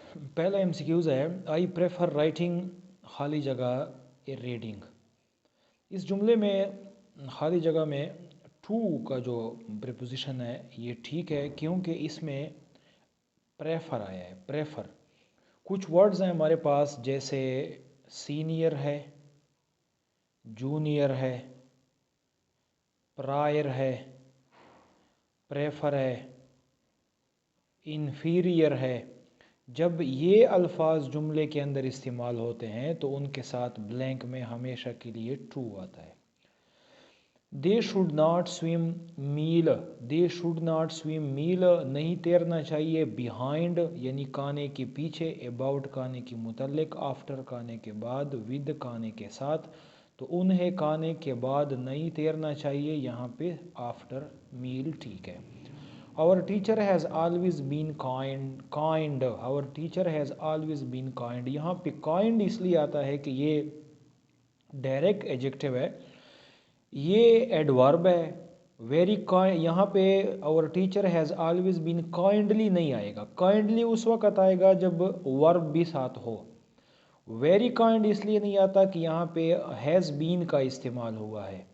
पहला एमसीक्यूज है, I prefer writing खाली जगह ए रीडिंग। इस जुमले में खाली जगह में टू का जो प्रीपोजिशन है ये ठीक है, क्योंकि इसमें प्रेफर आया है। प्रेफर, कुछ वर्ड्स हैं हमारे पास जैसे सीनियर है, जूनियर है, प्रायर है, प्रेफर है, इन्फीरियर है। जब ये अल्फाज जुमले के अंदर इस्तेमाल होते हैं तो उनके साथ ब्लैंक में हमेशा के लिए ट्रू आता है। They should not swim meal, they should not swim meal, नहीं तैरना चाहिए। बिहाइंड यानी खाने के पीछे, अबाउट खाने के मुतल्लिक, आफ्टर खाने के बाद, विद खाने के साथ। तो उन्हें खाने के बाद नहीं तैरना चाहिए, यहाँ पे आफ्टर मील ठीक है। Our teacher has always been kind, kind, our teacher has always been kind. यहाँ पे काइंड इसलिए आता है कि ये डायरेक्ट एडजेक्टिव है, ये एडवर्ब है। वेरी काइंड, यहाँ पे our teacher has always been kindly नहीं आएगा। काइंडली उस वक्त आएगा जब वर्ब भी साथ हो। वेरी काइंड इसलिए नहीं आता कि यहाँ पे हैज़ बीन का इस्तेमाल हुआ है।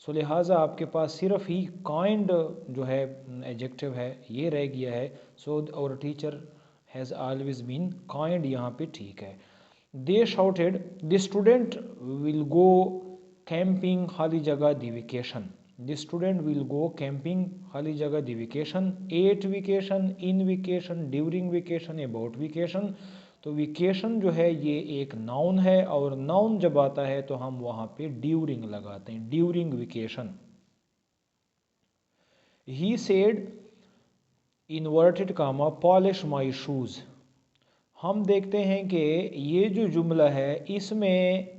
सो लिहाजा आपके पास सिर्फ ही काइंड जो है एडजेक्टिव है ये रह गया है। So our teacher has always been kind यहाँ पे ठीक है। They shouted the student will go camping खाली जगह the vacation. The student will go camping खाली जगह the vacation, at vacation, in vacation, during vacation, about vacation. तो vacation जो है ये एक नाउन है, और नाउन जब आता है तो हम वहाँ पे ड्यूरिंग लगाते हैं, during vacation. He said inverted comma polish my shoes. हम देखते हैं कि ये जो जुमला है इसमें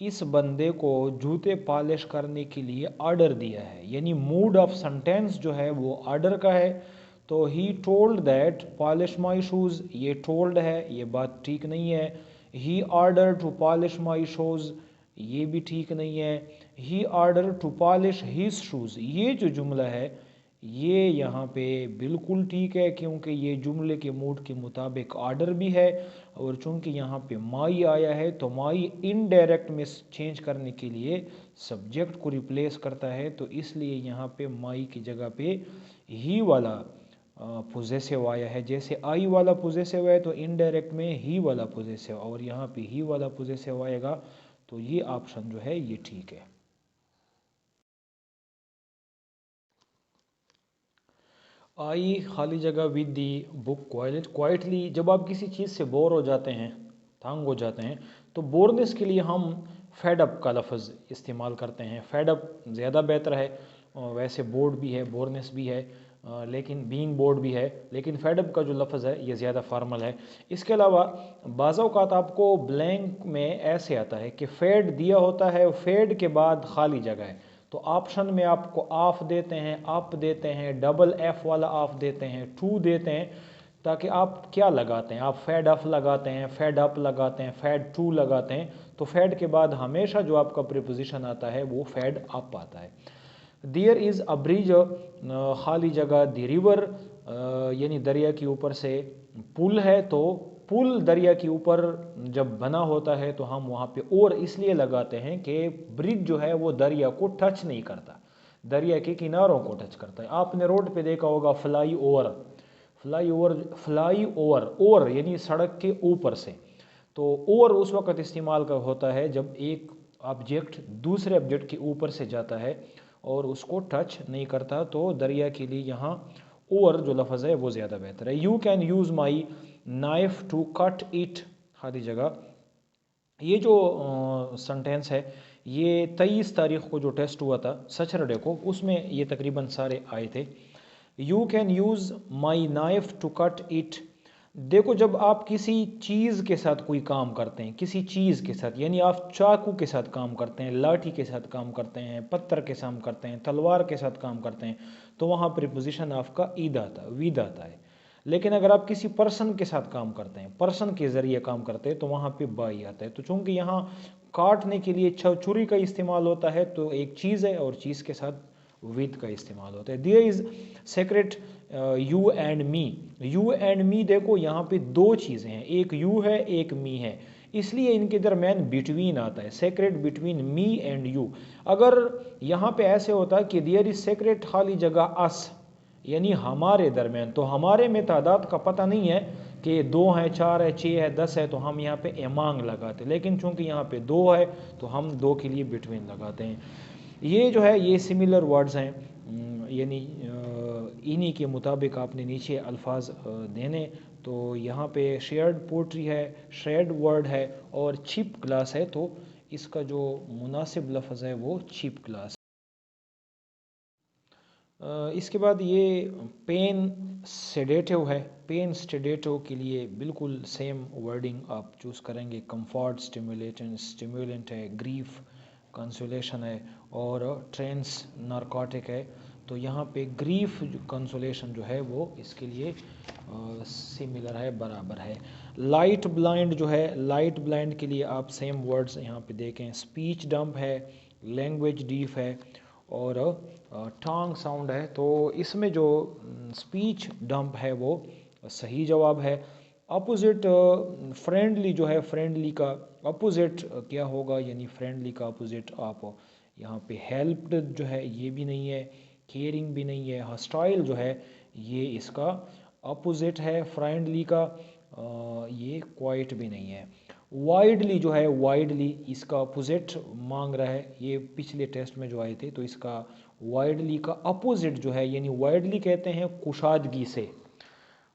इस बंदे को जूते पॉलिश करने के लिए ऑर्डर दिया है, यानी मूड ऑफ सेंटेंस जो है वो ऑर्डर का है। तो he told that polish my shoes, ये टोल्ड है, ये बात ठीक नहीं है। He order to polish my shoes, ये भी ठीक नहीं है। He order to polish his shoes, ये जो जुमला है ये यहाँ पे बिल्कुल ठीक है, क्योंकि ये जुमले के मूड के मुताबिक ऑर्डर भी है। और चूंकि यहाँ पे माई आया है तो माई इनडायरेक्ट में चेंज करने के लिए सब्जेक्ट को रिप्लेस करता है, तो इसलिए यहाँ पे माई की जगह पे ही वाला पोजेसिव आया है। जैसे आई वाला पोजेसिव है तो इनडायरेक्ट में ही वाला पोजेसिव, और यहाँ पे ही वाला पोजेसिव आएगा। तो ये ऑप्शन जो है ये ठीक है। आई खाली जगह विद दी बुक क्वाइटली। जब आप किसी चीज़ से बोर हो जाते हैं, तंग हो जाते हैं, तो बोरनेस के लिए हम फेड अप का लफ्ज़ इस्तेमाल करते हैं। फेड अप ज़्यादा बेहतर है, वैसे बोर्ड भी है, बोरनेस भी है, लेकिन बीइंग बोर्ड भी है, लेकिन फेड अप का जो लफ्ज़ है ये ज़्यादा फार्मल है। इसके अलावा बाज़ औक़ात आपको ब्लैंक में ऐसे आता है कि फेड दिया होता है, फेड के बाद खाली जगह है, तो ऑप्शन में आपको ऑफ देते हैं, अप देते हैं, डबल एफ वाला ऑफ देते हैं, टू देते हैं, ताकि आप क्या लगाते हैं, आप फेड अफ लगाते हैं, फेड अप लगाते हैं, फेड टू लगाते हैं। तो फेड के बाद हमेशा जो आपका प्रीपोजिशन आता है वो फेड अप आता है। देयर इज़ अ ब्रिज, खाली जगह द रिवर, यानी दरिया के ऊपर से पुल है। तो पुल दरिया के ऊपर जब बना होता है तो हम वहाँ पे और इसलिए लगाते हैं कि ब्रिज जो है वो दरिया को टच नहीं करता, दरिया के किनारों को टच करता है। आपने रोड पे देखा होगा fly over, fly over, fly over, over यानी सड़क के ऊपर से। तो ओवर उस वक्त इस्तेमाल का होता है जब एक ऑब्जेक्ट दूसरे ऑब्जेक्ट के ऊपर से जाता है और उसको टच नहीं करता। तो दरिया के लिए यहाँ ओवर जो लफ्ज़ है वो ज़्यादा बेहतर है। You can use my knife to cut it, खाली जगह। ये जो सेंटेंस है ये 23 तारीख को जो टेस्ट हुआ था सैटरडे को, उसमें ये तकरीबन सारे आए थे। You can use my knife to cut it. देखो, जब आप किसी चीज़ के साथ कोई काम करते हैं, किसी चीज़ के साथ, यानी आप चाकू के साथ काम करते हैं, लाठी के साथ काम करते हैं, पत्थर के साथ करते हैं, तलवार के साथ काम करते हैं, तो वहाँ प्रीपोजिशन आपका ईद आता है, विद आता है। लेकिन अगर आप किसी पर्सन के साथ काम करते हैं, पर्सन के ज़रिए काम करते हैं, तो वहाँ पे बाई आता है। तो चूंकि यहाँ काटने के लिए छुरी का इस्तेमाल होता है तो एक चीज़ है और चीज़ के साथ विद का इस्तेमाल होता है। There is secret you and me. You and me देखो यहाँ पे दो चीज़ें हैं, एक यू है एक मी है, इसलिए इनके दरमियान बिटवीन आता है, secret between me and you. अगर यहाँ पे ऐसे होता कि देयर इज सेक्रेट खाली जगह अस, यानी हमारे दरमियान, तो हमारे में तादाद का पता नहीं है कि 2 है 4 है 6 है 10 है, तो हम यहाँ पे एमांग लगाते, लेकिन चूंकि यहाँ पे 2 है तो हम 2 के लिए बिटवीन लगाते हैं। ये जो है ये सिमिलर वर्ड्स हैं, यानी इन्हीं के मुताबिक आपने नीचे अल्फाज देने। तो यहाँ पे शेयर्ड पोट्री है, शेयर्ड वर्ड है और चीप क्लास है, तो इसका जो मुनासिब लफ्ज़ है वो चीप क्लास। इसके बाद ये पेन सेडेटिव है। पेन सेडेटिव के लिए बिल्कुल सेम वर्डिंग आप चूज़ करेंगे। कंफर्ट स्टिमुलेंट है, ग्रीफ कंसोलेशन है और ट्रेंस नारकोटिक है। तो यहाँ पे ग्रीफ कंसोलेशन जो है वो इसके लिए सिमिलर है, बराबर है। लाइट ब्लाइंड जो है, लाइट ब्लाइंड के लिए आप सेम वर्ड्स यहाँ पे देखें। स्पीच डंप है, लैंग्वेज डीफ है और टंग साउंड है। तो इसमें जो स्पीच डंप है वो सही जवाब है। अपोजिट फ्रेंडली जो है, फ्रेंडली का अपोजिट क्या होगा, यानी फ्रेंडली का अपोजिट आप यहाँ पे हेल्प्ड जो है ये भी नहीं है, केयरिंग भी नहीं है, हॉस्टाइल जो है ये इसका अपोजिट है फ्रेंडली का, ये क्वाइट भी नहीं है। वाइडली जो है, वाइडली इसका अपोजिट मांग रहा है, ये पिछले टेस्ट में जो आए थे। तो इसका वाइडली का अपोजिट जो है, यानी वाइडली कहते हैं कुशादगी से,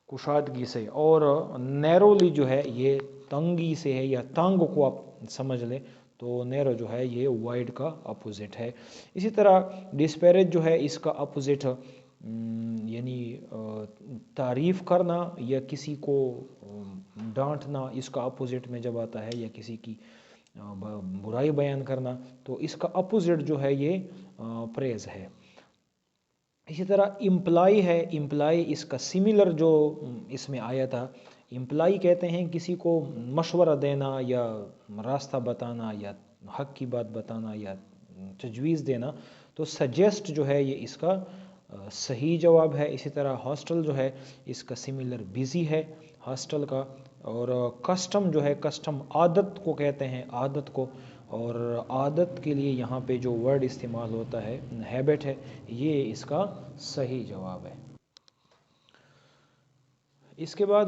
कुशादगी से, और नैरोली जो है ये तंगी से है, या तंग को आप समझ लें, तो नैरो जो है ये वाइड का अपोजिट है। इसी तरह डिस्पैरेज जो है इसका अपोजिट यानी तारीफ़ करना या किसी को डांटना, इसका अपोजिट में जब आता है, या किसी की बुराई बयान करना, तो इसका अपोजिट जो है ये प्रेज है। इसी तरह इम्प्लाई है, इम्प्लाई इसका सिमिलर जो इसमें आया था, इम्प्लाई कहते हैं किसी को मशवरा देना या रास्ता बताना या हक की बात बताना या तजवीज़ देना। तो सजेस्ट जो है ये इसका सही जवाब है। इसी तरह हॉस्टल जो है इसका सिमिलर बिज़ी है हॉस्टल का। और कस्टम जो है, कस्टम आदत को कहते हैं, आदत को, और आदत के लिए यहाँ पे जो वर्ड इस्तेमाल होता है हैबिट है, ये इसका सही जवाब है। इसके बाद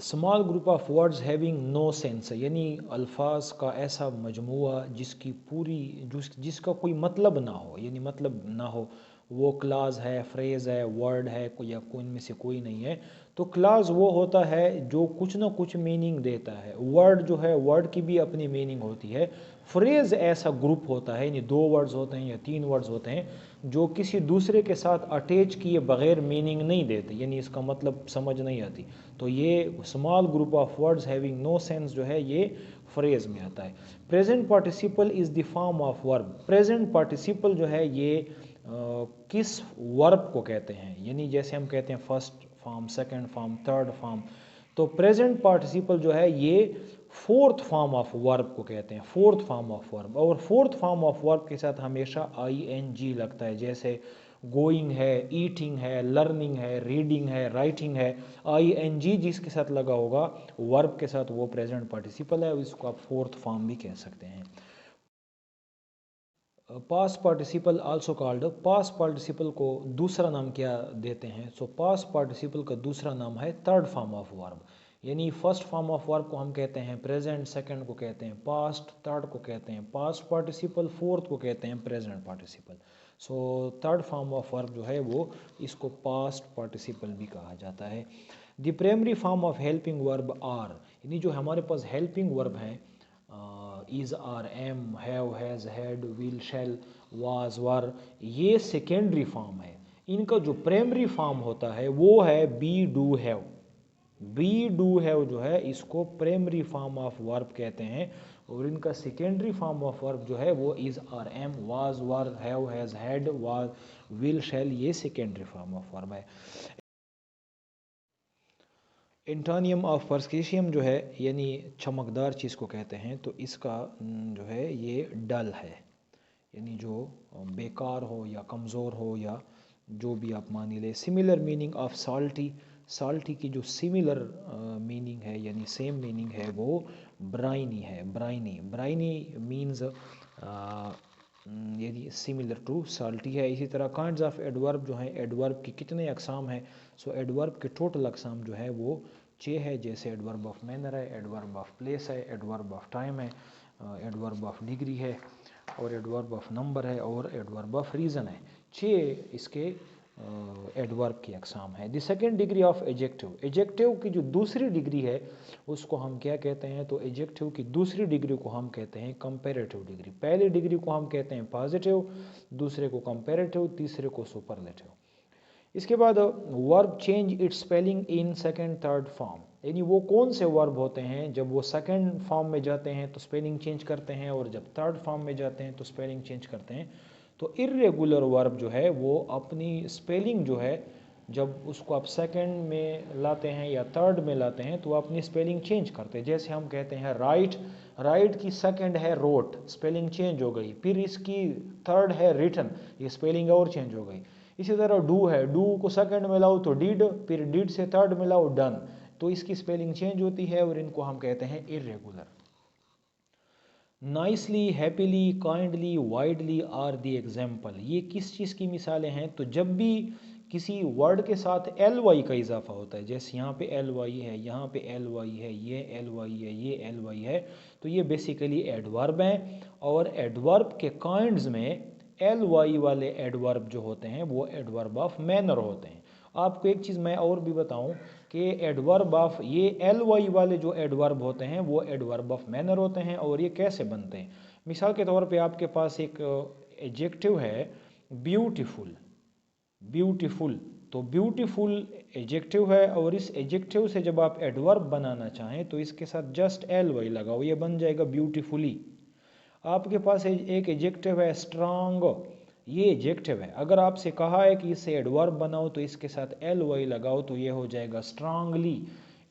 small group of words having no sense, यानी अल्फाज का ऐसा मजमुआ जिसकी पूरी जिसका कोई मतलब ना हो, यानी मतलब ना हो, वो क्लाज है, फ्रेज़ है, वर्ड है, कोई या कोई इनमें से कोई नहीं है। तो क्लाज वो होता है जो कुछ ना कुछ मीनिंग देता है। वर्ड जो है, वर्ड की भी अपनी मीनिंग होती है। फ्रेज़ ऐसा ग्रुप होता है, यानी 2 वर्ड्स होते हैं या 3 वर्ड्स होते हैं जो किसी दूसरे के साथ अटैच किए बगैर मीनिंग नहीं देते, यानी इसका मतलब समझ नहीं आती। तो ये small group of words having no sense जो है ये फ्रेज में आता है। Present participle is the form of verb. Present participle जो है ये किस वर्ब को कहते हैं, यानी जैसे हम कहते हैं first form, second form, third form. तो प्रेजेंट पार्टिसिपल जो है ये फोर्थ फॉर्म ऑफ वर्ब को कहते हैं, फोर्थ फॉर्म ऑफ वर्ब। और फोर्थ फॉर्म ऑफ वर्ब के साथ हमेशा ING लगता है, जैसे गोइंग है, ईटिंग है, लर्निंग है, रीडिंग है, राइटिंग है। ING जिसके साथ लगा होगा वर्ब के साथ, वो प्रेजेंट पार्टिसिपल है, इसको आप फोर्थ फॉर्म भी कह सकते हैं। Past participle also called, past participle को दूसरा नाम क्या देते हैं? सो पास्ट पार्टिसिपल का दूसरा नाम है थर्ड फॉर्म ऑफ वर्ब। यानी फर्स्ट फॉर्म ऑफ वर्ब को हम कहते हैं प्रेजेंट, सेकंड को कहते हैं पास्ट, थर्ड को कहते हैं पास्ट पार्टिसिपल, फोर्थ को कहते हैं present participle. So third form of verb जो है वो इसको पास्ट पार्टिसिपल भी कहा जाता है। The primary form of helping verb are, यानी जो हमारे पास हेल्पिंग वर्ब है, is, are, am, have, has, had, will, shall, was, were, ये सेकेंडरी फॉर्म है। इनका जो प्राइमरी फॉर्म होता है वो है be, do, have. Be, do, have जो है इसको प्राइमरी फॉर्म ऑफ वर्ब कहते हैं, और इनका सेकेंडरी फॉर्म ऑफ वर्ब जो है वो is, are, am, was, were, have, has, had, was, will, shall, ये सेकेंडरी फॉर्म ऑफ वर्ब है। एंटोनियम ऑफ पर्सकेशियम जो है, यानी चमकदार चीज़ को कहते हैं, तो इसका जो है ये डल है, यानी जो बेकार हो या कमज़ोर हो या जो भी आप मान ले। Similar meaning of salty, salty की जो सिमिलर मीनिंग है यानी सेम मीनिंग है वो ब्राइनी है, ब्राइनी। ब्राइनी मीन्स यानी सिमिलर टू साल्टी है। इसी तरह काइंड्स ऑफ एडवर्ब जो है, एडवर्ब की कितने अकसाम है, सो एडवर्ब के टोटल अकसाम जो है वो 6 है। जैसे एडवर्ब ऑफ मैनर है, एडवर्ब ऑफ प्लेस है, एडवर्ब ऑफ टाइम है, एडवर्ब ऑफ डिग्री है, और एडवर्ब ऑफ नंबर है, और एडवर्ब ऑफ रीज़न है। 6 इसके एडवर्ब की अकसाम है। The second degree of adjective, adjective की जो दूसरी डिग्री है उसको हम क्या कहते हैं, तो एजेक्टिव की दूसरी डिग्री को हम कहते हैं कंपैरेटिव डिग्री। पहली डिग्री को हम कहते हैं पॉजिटिव, दूसरे को कंपैरेटिव, तीसरे को सुपरलेटिव। इसके बाद verb change it's spelling in second third form, यानी वो कौन से वर्ब होते हैं जब वो सेकेंड फॉर्म में जाते हैं तो स्पेलिंग चेंज करते हैं, और जब थर्ड फॉर्म में जाते हैं तो स्पेलिंग चेंज करते हैं। तो इर्रेगुलर वर्ब जो है वो अपनी स्पेलिंग जो है जब उसको आप सेकंड में लाते हैं या थर्ड में लाते हैं तो अपनी स्पेलिंग चेंज करते हैं। जैसे हम कहते हैं राइट, राइट की सेकंड है रोट, स्पेलिंग चेंज हो गई। फिर इसकी थर्ड है रिटन, ये स्पेलिंग और चेंज हो गई। इसी तरह डू है, डू को सेकंड में लाओ तो डिड, फिर डिड से थर्ड में लाओ डन, तो इसकी स्पेलिंग चेंज होती है और इनको हम कहते हैं irregular. Nicely, happily, kindly, widely are the example, ये किस चीज़ की मिसालें हैं, तो जब भी किसी वर्ड के साथ एल वाई का इजाफा होता है, जैसे यहाँ पे एल वाई है, यहाँ पे एल वाई है, ये एल वाई है, ये एल वाई है, तो ये बेसिकली एडवर्ब हैं। और एडवर्ब के काइंड्स में एल वाई वाले एडवर्ब जो होते हैं वो एडवर्ब ऑफ मैनर होते हैं। आपको एक चीज़ मैं और भी बताऊं कि एडवर्ब ऑफ ये एल वाई वाले जो एडवर्ब होते हैं वो एडवर्ब ऑफ मैनर होते हैं। और ये कैसे बनते हैं, मिसाल के तौर पे आपके पास एक एडजेक्टिव है ब्यूटीफुल, ब्यूटीफुल, तो ब्यूटीफुल एडजेक्टिव है, और इस एडजेक्टिव से जब आप एडवर्ब बनाना चाहें तो इसके साथ जस्ट एल वाई लगाओ, ये बन जाएगा ब्यूटीफुली। आपके पास एक एडजेक्टिव है स्ट्रांग, ये एडजेक्टिव है, अगर आपसे कहा है कि इसे एडवर्ब बनाओ तो इसके साथ एल वाई लगाओ तो ये हो जाएगा स्ट्रांगली।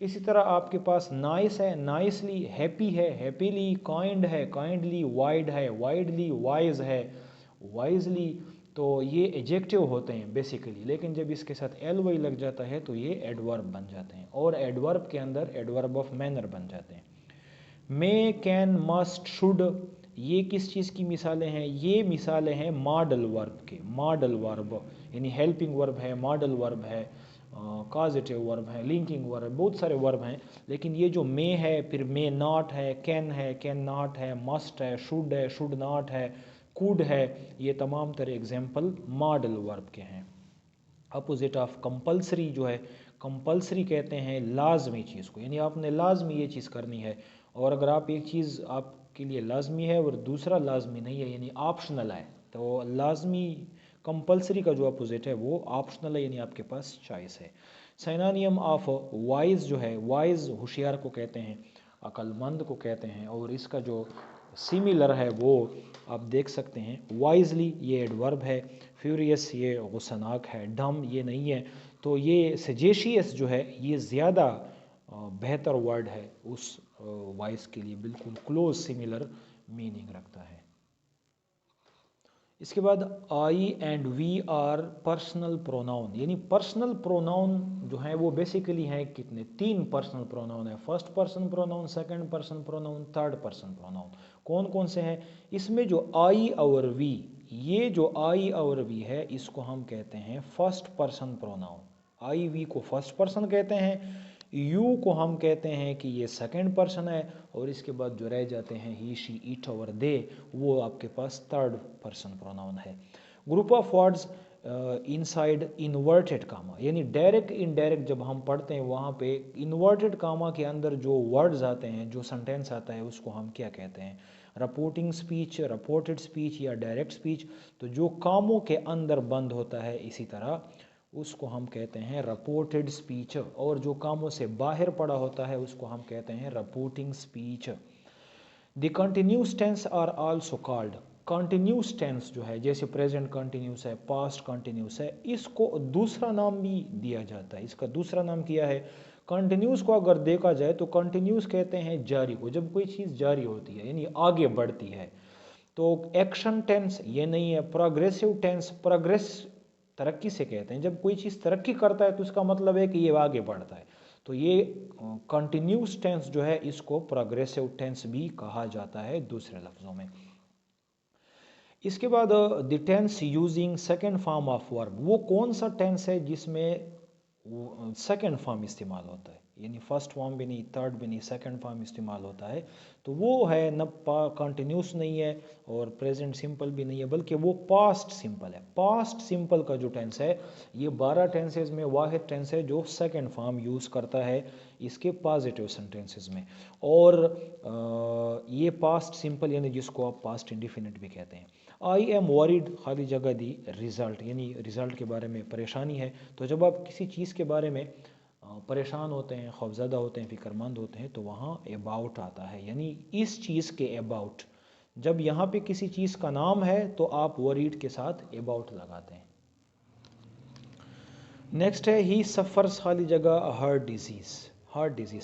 इसी तरह आपके पास नाइस है, नाइसली, हैप्पी है, हैप्पीली, काइंड है, काइंडली, वाइड है, वाइडली, वाइज है, वाइजली, तो ये एडजेक्टिव होते हैं बेसिकली। लेकिन जब इसके साथ एल वाई लग जाता है तो ये एडवर्ब बन जाते हैं, और एडवर्ब के अंदर एडवर्ब ऑफ मैनर बन जाते हैं। मे, कैन, मस्ट, शुड, ये किस चीज़ की मिसालें हैं, ये मिसालें हैं मॉडल वर्ब के। मॉडल वर्ब यानी हेल्पिंग वर्ब है, मॉडल वर्ब है, कॉजेटिव वर्ब है, लिंकिंग वर्ब है, बहुत सारे वर्ब हैं। लेकिन ये जो मे है, फिर मे नॉट है, कैन नॉट है, मस्ट है, शुड नॉट है, कुड है, ये तमाम तरह एग्जाम्पल मॉडल वर्ब के हैं। अपोजिट ऑफ कंपल्सरी जो है, कंपल्सरी कहते हैं लाजमी चीज़ को, यानी आपने लाजमी ये चीज़ करनी है। और अगर आप एक चीज़ आपके लिए लाजमी है और दूसरा लाजमी नहीं है यानी ऑप्शनल है, तो लाजमी कंपल्सरी का जो अपोजिट है वो ऑप्शनल है, यानी आपके पास चॉइस है। सिनोनिम ऑफ वाइज जो है, वाइज होशियार को कहते हैं, अक्लमंद को कहते हैं, और इसका जो सिमिलर है वो आप देख सकते हैं। वाइजली ये एडवर्ब है, फ्यूरियस ये गुस्सानाक है, डम ये नहीं है, तो ये सजेशियस जो है ये ज़्यादा बेहतर वर्ड है उस वाइज के लिए, बिल्कुल क्लोज सिमिलर मीनिंग रखता है। इसके बाद I and we are personal pronoun, यानी पर्सनल प्रोनाउन जो है वो बेसिकली हैं कितने, 3 पर्सनल प्रोनाउन है। First person pronoun, second person pronoun, third person pronoun. कौन कौन से हैं, इसमें जो आई और वी, ये जो आई और वी है इसको हम कहते हैं first person pronoun. I we को फर्स्ट पर्सन कहते हैं, यू को हम कहते हैं कि ये सेकंड पर्सन है, और इसके बाद जो रह जाते हैं ही, शी, इट और दे, वो आपके पास थर्ड पर्सन प्रोनाउन है। Group of words inside inverted comma, यानी डायरेक्ट इनडायरेक्ट जब हम पढ़ते हैं वहाँ पे इन्वर्टेड कामा के अंदर जो वर्ड्स आते हैं, जो सेंटेंस आता है उसको हम क्या कहते हैं, रपोर्टिंग स्पीच, रपोर्टेड स्पीच या डायरेक्ट स्पीच। तो जो कामों के अंदर बंद होता है इसी तरह उसको हम कहते हैं रपोर्टेड स्पीच, और जो कामों से बाहर पड़ा होता है उसको हम कहते हैं reporting speech. The continuous tense are also called, continuous tense जो है जैसे प्रेजेंट कंटिन्यूस है, पास्ट कंटिन्यूस है, इसको दूसरा नाम भी दिया जाता है। इसका दूसरा नाम क्या है, कंटिन्यूस को अगर देखा जाए तो कंटिन्यूस कहते हैं जारी को, जब कोई चीज़ जारी होती है यानी आगे बढ़ती है। तो एक्शन टेंस ये नहीं है, प्रोग्रेसिव टेंस, प्रोग्रेस तरक्की से कहते हैं। जब कोई चीज़ तरक्की करता है तो इसका मतलब है कि ये आगे बढ़ता है। तो ये कंटिन्यूस टेंस जो है इसको प्रोग्रेसिव टेंस भी कहा जाता है दूसरे लफ्ज़ों में। इसके बाद the tense using second form of verb, वो कौन सा टेंस है जिसमें सेकेंड फॉर्म इस्तेमाल होता है, यानी फर्स्ट फॉर्म भी नहीं, थर्ड भी नहीं, सेकेंड फॉर्म इस्तेमाल होता है। तो वो है न कंटिन्यूस नहीं है और प्रेजेंट सिंपल भी नहीं है, बल्कि वो पास्ट सिंपल है। पास्ट सिंपल का जो टेंस है, ये 12 टेंसेज में वाहिद टेंस है जो सेकेंड फॉर्म यूज़ करता है इसके पॉजिटिव सेंटेंसेस में। और ये पास्ट सिंपल यानी जिसको आप पास्ट इंडिफिनिट भी कहते हैं। आई एम वरीड खाली जगह दी रिज़ल्ट, यानी रिज़ल्ट के बारे में परेशानी है। तो जब आप किसी चीज़ के बारे में परेशान होते हैं, खौफज़दा होते हैं, फ़िक्रमंद होते हैं, तो वहाँ अबाउट आता है, यानी इस चीज़ के अबाउट। जब यहाँ पे किसी चीज़ का नाम है तो आप वरीड के साथ अबाउट लगाते हैं। नेक्स्ट है ही सफ़र्स खाली जगह हार्ट डिजीज़। हार्ट डिजीज़,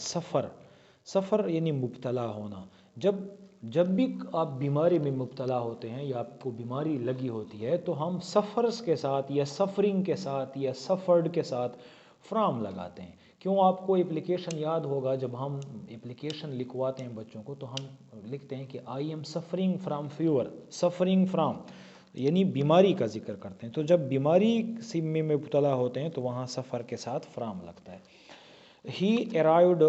सफ़र यानी मुब्तला होना। जब भी आप बीमारी में मुब्तला होते हैं या आपको बीमारी लगी होती है तो हम सफ़र्स के साथ या सफ़रिंग के साथ या सफ़र्ड के साथ फ्राम लगाते हैं। क्यों? आपको एप्लीकेशन याद होगा, जब हम एप्लीकेशन लिखवाते हैं बच्चों को तो हम लिखते हैं कि I am suffering from fever, suffering from यानी बीमारी का जिक्र करते हैं। तो जब बीमारी से में मुब्तला होते हैं तो वहाँ सफ़र के साथ फ्राम लगता है। He arrived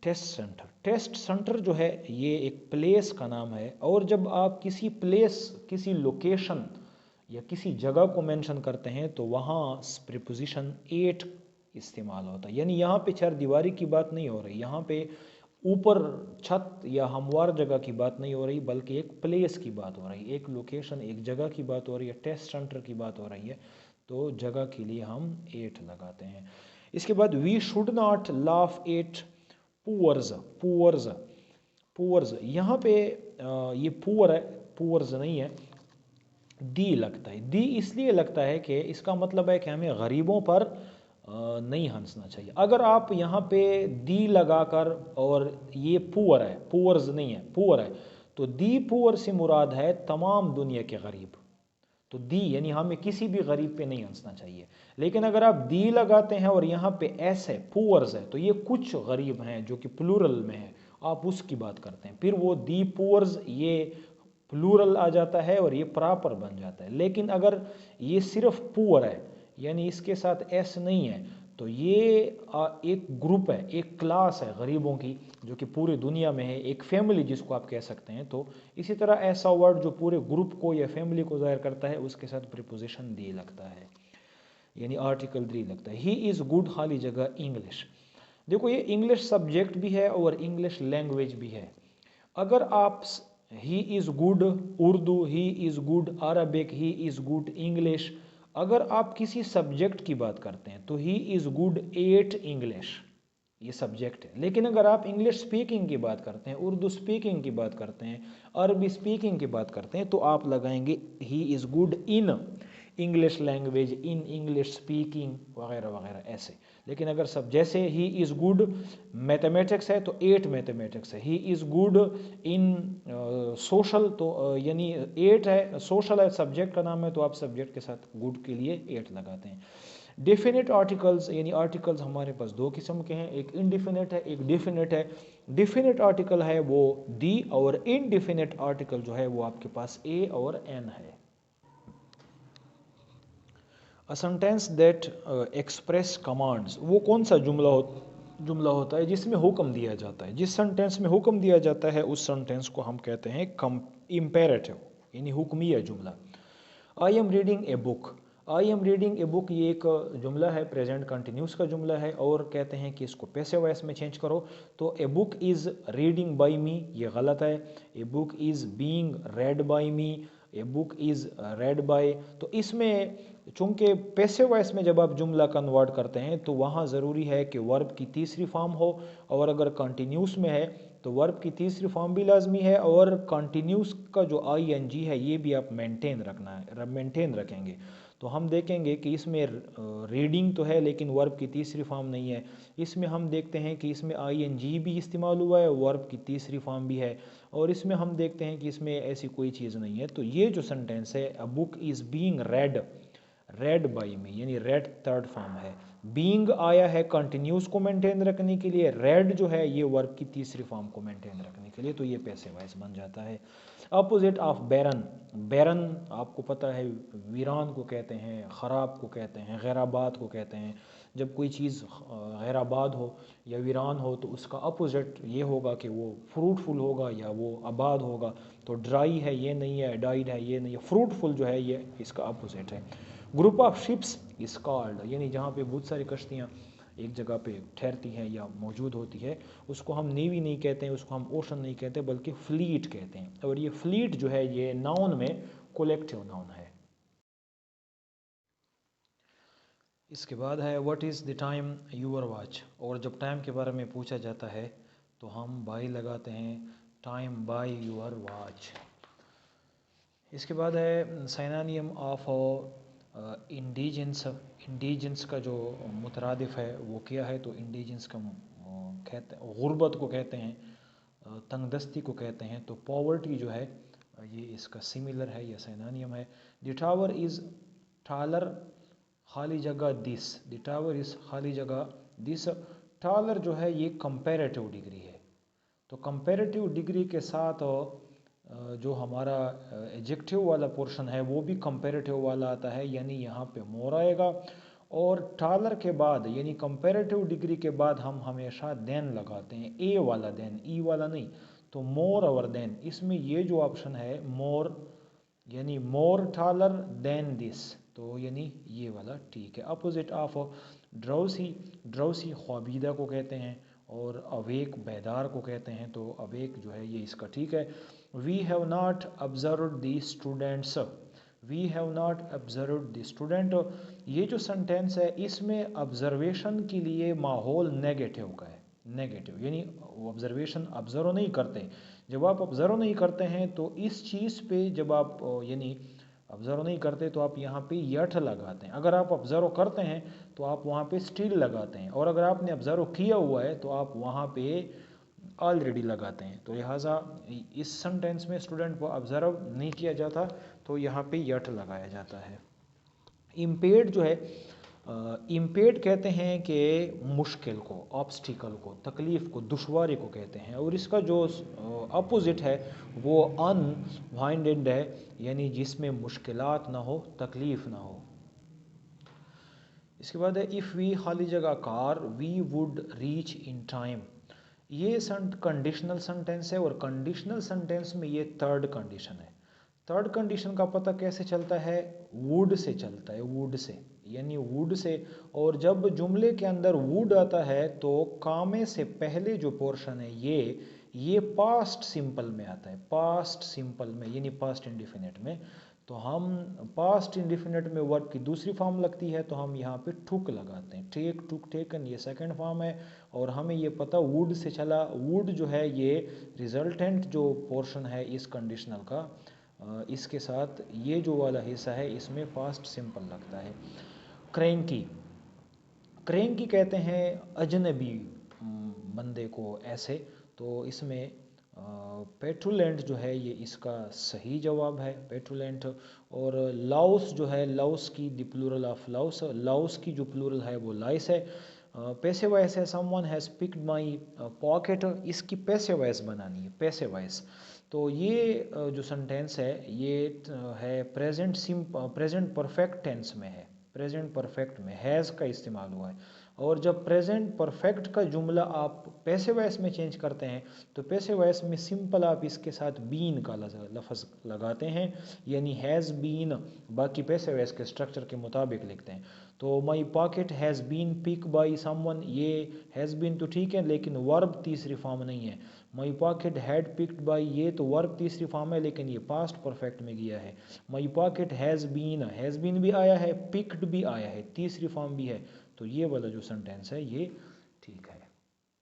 test centre. Test centre जो है ये एक प्लेस का नाम है, और जब आप किसी प्लेस, किसी लोकेशन या किसी जगह को मेंशन करते हैं तो वहाँ प्रीपोजिशन एट इस्तेमाल होता है। यानी यहाँ पे चार दीवारी की बात नहीं हो रही, यहाँ पे ऊपर छत या हमवार जगह की बात नहीं हो रही, बल्कि एक प्लेस की बात हो रही है, एक लोकेशन, एक जगह की बात हो रही है, टेस्ट सेंटर की बात हो रही है। तो जगह के लिए हम एट लगाते हैं। इसके बाद we should not laugh at poors. Poors यहाँ पे ये पुअर है, पुअर्स नहीं है। दी लगता है, दी इसलिए लगता है कि इसका मतलब है कि हमें गरीबों पर नहीं हंसना चाहिए। अगर आप यहाँ पे दी लगाकर, और ये पुअर है, पुअर्स नहीं है, पुअर है, तो दी पुअर से मुराद है तमाम दुनिया के गरीब। तो दी यानी हमें किसी भी गरीब पे नहीं हंसना चाहिए। लेकिन अगर आप दी लगाते हैं और यहाँ पे एस है, पुअर्स है, तो ये कुछ गरीब हैं जो कि प्लूरल में है, आप उसकी बात करते हैं, फिर वो दी पुअर्स ये प्लूरल आ जाता है और ये प्रॉपर बन जाता है। लेकिन अगर ये सिर्फ पुअर है यानी इसके साथ एस नहीं है, तो ये एक ग्रुप है, एक क्लास है गरीबों की जो कि पूरी दुनिया में है, एक फैमिली जिसको आप कह सकते हैं। तो इसी तरह ऐसा वर्ड जो पूरे ग्रुप को या फैमिली को ज़ाहिर करता है उसके साथ प्रीपोजिशन दी लगता है, यानी आर्टिकल दी लगता है। ही इज़ गुड खाली जगह इंग्लिश। देखो ये इंग्लिश सब्जेक्ट भी है और इंग्लिश लैंग्वेज भी है। अगर आप he is good Urdu, he is good Arabic, he is good English, अगर आप किसी सब्जेक्ट की बात करते हैं तो he is good at English, ये सब्जेक्ट है। लेकिन अगर आप इंग्लिश स्पीकिंग की बात करते हैं, उर्दू स्पीकिंग की बात करते हैं, अरबी स्पीकिंग की बात करते हैं, तो आप लगाएंगे he is good in English language, in English speaking वगैरह वगैरह ऐसे। लेकिन अगर सब जैसे ही इज़ गुड मैथमेटिक्स है तो एट मैथमेटिक्स है, he is good in social तो यानी एट है, सोशल है सब्जेक्ट का नाम है तो आप सब्जेक्ट के साथ गुड के लिए एट लगाते हैं। डेफिनेट आर्टिकल्स, यानी आर्टिकल्स हमारे पास दो किस्म के हैं, एक इनडिफिनिट है, एक डेफिनेट है। डेफिनेट आर्टिकल है वो दी, और इनडिफिनिट आर्टिकल जो है वो आपके पास ए और एन है। A sentence that express commands, वो कौन सा जुमला होता है जिसमें हुक्म दिया जाता है। जिस सेंटेंस में हुक्म दिया जाता है उस सेंटेंस को हम कहते हैं इम्पेरेटिव, यानी हुक्मिया जुमला। I am reading a book, I am reading a book ये एक जुमला है, प्रेजेंट कंटिन्यूस का जुमला है, और कहते हैं कि इसको पैसिव वॉइस में चेंज करो तो a book is reading by me, ये गलत है। A book is being read by me, a book is read by. तो इसमें चूंकि पैसिव वॉइस में जब आप जुमला कन्वर्ट करते हैं तो वहाँ ज़रूरी है कि वर्ब की तीसरी फॉर्म हो, और अगर कंटिन्यूस में है तो वर्ब की तीसरी फॉर्म भी लाजमी है, और कंटिन्यूस का जो ING है ये भी आप मेंटेन रखना है, मेंटेन रखेंगे। तो हम देखेंगे कि इसमें रीडिंग तो है लेकिन वर्ब की तीसरी फॉर्म नहीं है। इसमें हम देखते हैं कि इसमें ING भी इस्तेमाल हुआ है, वर्ब की तीसरी फॉर्म भी है, और इसमें हम देखते हैं कि इसमें ऐसी कोई चीज़ नहीं है। तो ये जो सेंटेंस है, a book is being read, read by me, यानी रेड थर्ड फॉर्म है। बीइंग आया है कंटिन्यूस को मेंटेन रखने के लिए, रेड जो है ये वर्ब की तीसरी फॉर्म को मेंटेन रखने के लिए, तो ये पैसिव वॉइस बन जाता है। अपोजिट ऑफ बैरन, बैरन आपको पता है वीरान को कहते हैं, ख़राब को कहते हैं, गैराबाद को कहते हैं। जब कोई चीज़ गैराबाद हो या वीरान हो तो उसका अपोजिट ये होगा कि वो फ्रूटफुल होगा या वो आबाद होगा। तो ड्राई है ये नहीं है, डाइड है ये नहीं है, फ्रूटफुल जो है ये इसका अपोजिट है। Group of ships is called, यानी जहाँ पे बहुत सारी कश्तियाँ एक जगह पे ठहरती हैं या मौजूद होती है, उसको हम नेवी नहीं कहते हैं, उसको हम ओशन नहीं कहते बल्कि फ्लीट कहते हैं। और ये फ्लीट जो है ये नाउन में कोलेक्टिव नाउन है। इसके बाद है what is the time your watch, और जब टाइम के बारे में पूछा जाता है तो हम बाई लगाते हैं, टाइम बाई यूर वॉच। इसके बाद है साइनोनिम ऑफ इंडिजेंस, इंडिजेंस का जो मुतरादिफ है वो क्या है, तो इंडिजेंस का कहते हैं गुर्बत को कहते हैं, तंगदस्ती को कहते हैं। तो पॉवर्टी जो है ये इसका सिमिलर है या साइनोनिम है। द टावर इज़ टालर, खाली जगह दिस, द टावर इज़ खाली जगह दिस। टालर जो है ये कंपैरेटिव डिग्री है, तो कंपैरेटिव डिग्री के साथ जो हमारा एडजेक्टिव वाला पोर्शन है वो भी कंपैरेटिव वाला आता है, यानी यहाँ पे मोर आएगा। और टालर के बाद यानी कंपैरेटिव डिग्री के बाद हम हमेशा देन लगाते हैं, ए वाला देन, ई वाला नहीं। तो मोर और देन, इसमें ये जो ऑप्शन है मोर, यानी मोर टालर देन दिस, तो यानी ये वाला ठीक है। अपोजिट ऑफ ड्राउसी, ड्राउसी ख्वाबीदा को कहते हैं, और अवेक बेदार को कहते हैं। तो अवेक जो है ये इसका ठीक है। We have not observed the students, we have not observed the student, ये जो सेंटेंस है इसमें ऑब्जर्वेशन के लिए माहौल नेगेटिव का है, नेगेटिव यानी ऑब्जर्वेशन ऑब्जर्व नहीं करते। जब आप ऑब्जर्व नहीं करते हैं तो इस चीज़ पे जब आप यानी ऑब्जर्व नहीं करते तो आप यहाँ पे यठ लगाते हैं। अगर आप ऑब्जर्व करते हैं तो आप वहाँ पे स्टिल लगाते हैं, और अगर आपने ऑब्जर्व किया हुआ है तो आप वहाँ पे ऑलरेडी लगाते हैं। तो लिहाजा इस सेंटेंस में स्टूडेंट को ऑब्जर्व नहीं किया जाता, तो यहाँ पे यठ लगाया जाता है। इम्पेड जो है, इम्पेड कहते हैं कि मुश्किल को, ऑब्स्टिकल को, तकलीफ़ को, दुश्वारी को कहते हैं। और इसका जो अपोजिट है वो अनवाइंडेड है, यानी जिसमें मुश्किलात ना हो, तकलीफ़ ना हो। इसके बाद है इफ़ वी खाली जगह car we would reach in time, ये कंडीशनल सेंटेंस है, और कंडीशनल सेंटेंस में ये थर्ड कंडीशन है। थर्ड कंडीशन का पता कैसे चलता है, वुड से चलता है, वुड से, यानी वुड से। और जब जुमले के अंदर वुड आता है तो कामे से पहले जो पोर्शन है ये पास्ट सिंपल में आता है, पास्ट सिंपल में यानी पास्ट इंडिफिनिट में। तो हम पास्ट इंडिफिनिट में वर्ब की दूसरी फॉर्म लगती है तो हम यहाँ पे टुक लगाते हैं, टेक, टुक, टेकन, ये सेकंड फॉर्म है। और हमें ये पता वुड से चला, वुड जो है ये रिजल्टेंट जो पोर्शन है इस कंडीशनल का, इसके साथ ये जो वाला हिस्सा है इसमें पास्ट सिंपल लगता है। क्रैंकी, क्रैंकी कहते हैं अजनबी बंदे को ऐसे, तो इसमें पेट्रोलेंट जो है ये इसका सही जवाब है, पेट्रोलेंट। और लाउस जो है, लाउस की the plural of louse, louse की जो प्लूरल है वो लाइस है। पैसे वाइस है someone has picked my pocket, इसकी पैसे वाइस बनानी है, पैसे वाइस। तो ये जो सेंटेंस है ये है प्रेजेंट परफेक्ट टेंस में है, प्रेजेंट परफेक्ट में हैज़ का इस्तेमाल हुआ है। और जब प्रेजेंट परफेक्ट का जुमला आप पैसे वॉइस में चेंज करते हैं तो पैसे वॉइस में सिंपल आप इसके साथ बीन का लफ्ज़ लगाते हैं, यानी हैज़ बीन, बाकी पैसे वॉइस के स्ट्रक्चर के मुताबिक लिखते हैं। तो my pocket has been pick by someone, ये हैज़ बीन तो ठीक है लेकिन वर्ब तीसरी फॉर्म नहीं है। My pocket had picked by, ये तो वर्ब तीसरी फॉर्म है लेकिन ये पास्ट परफेक्ट में गया है। माई पॉकेट हैज़ बीन भी आया है, पिक्ड भी आया है, तीसरी फॉर्म भी है। तो ये वाला जो सेंटेंस है ये ठीक है।